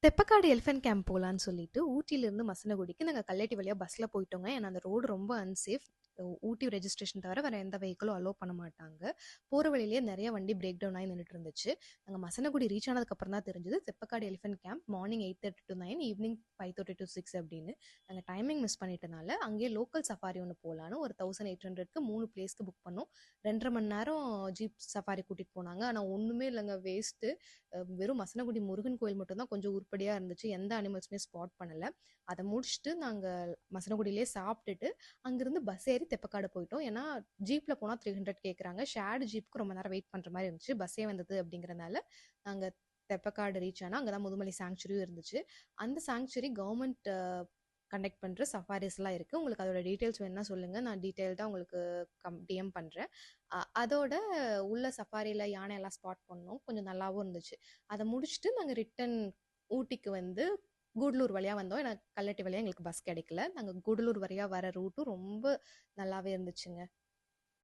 Theppakadu elephant camp போலான்னு சொல்லிட்டு, ஊட்டியிலிருந்து மசனகுடிக்கு நாங்க கல்லட்டி வழியா பஸ்ல போயிட்டோங்க. ஏன்னா, அந்த ரோடு ரொம்ப அன்சேஃப். ஊட்டி ரெஜிஸ்ட்ரேஷன் தவிர வேற எந்த வெஹிக்கிளும் அலோ பண்ண மாட்டாங்க. போற வழியிலேயே நெறைய வண்டி பிரேக் டவுன் ஆயி நின்னுட்டு இருந்துச்சு. நாங்க மசனகுடி ரீச் ஆனதுக்கப்புறம் தான் தெரிஞ்சது, Theppakadu elephant camp morning 8:30 to 9, evening 5:30 to 6 அப்படின்னு. நாங்க டைமிங் மிஸ் பண்ணிட்டனால, அங்கேயே லோக்கல் சஃபாரி ஒண்ணு போலான்னு ஒரு 1800க்கு 3 பிளேஸ்க்கு புக் பண்ணோம். 2 1/2 மணி நேரம் ஜீப் சஃபாரி கூட்டிட்டு போனாங்க. ஆனா ஒண்ணுமே இல்லங்க, வேஸ்ட்டு. வெறும் மசனகுடி முருகன் கோயில் மட்டும் தான் கொஞ்சம் உருப்படியா இருந்துச்சு. எந்த அனிமல்ஸுமே ஸ்பாட் பண்ணல. அத முடிச்சுட்டு நாங்க மசனகுடியிலேயே சாப்பிட்டுட்டு, அங்கிருந்து பஸ் ஏறி தெப்பக்காடு போயிட்டோம். ஏன்னா, ஜீப்ல போனா 300 கேட்குறாங்க. ஷேர்டு ஜீப்க்கு ரொம்ப நேரம் வெயிட் பண்ற மாரி இருந்துச்சு. பஸ்ஸே வந்தது அப்படிங்கிறனால, நாங்க தெப்பக்காடு ரீச் ஆனா, அங்க தான் முதுமலை சாங்சுரியும் இருந்துச்சு. அந்த சாங்சுரி கவர்மெண்ட் கண்டக்ட் பண்ற சஃபாரிஸ்லாம் இருக்கு. உங்களுக்கு அதோட டீட்டெயில்ஸ் வேணும்னா சொல்லுங்க. நான் டீட்டெயில்டா உங்களுக்கு டிஎம் பண்றேன். அதோட உள்ள சஃபாரில யானையெல்லாம் ஸ்பாட் பண்ணோம். கொஞ்சம் நல்லாவும் இருந்துச்சு. அத முடிச்சுட்டு நாங்க ரிட்டர்ன் ஊட்டிக்கு வந்து கூடலூர் வழியா வந்தோம். ஏன்னா கல்லட்டி வழியா எங்களுக்கு பஸ் கிடைக்கல. நாங்க கூடலூர் வழியா வர ரூட்டும் ரொம்ப நல்லாவே இருந்துச்சுங்க.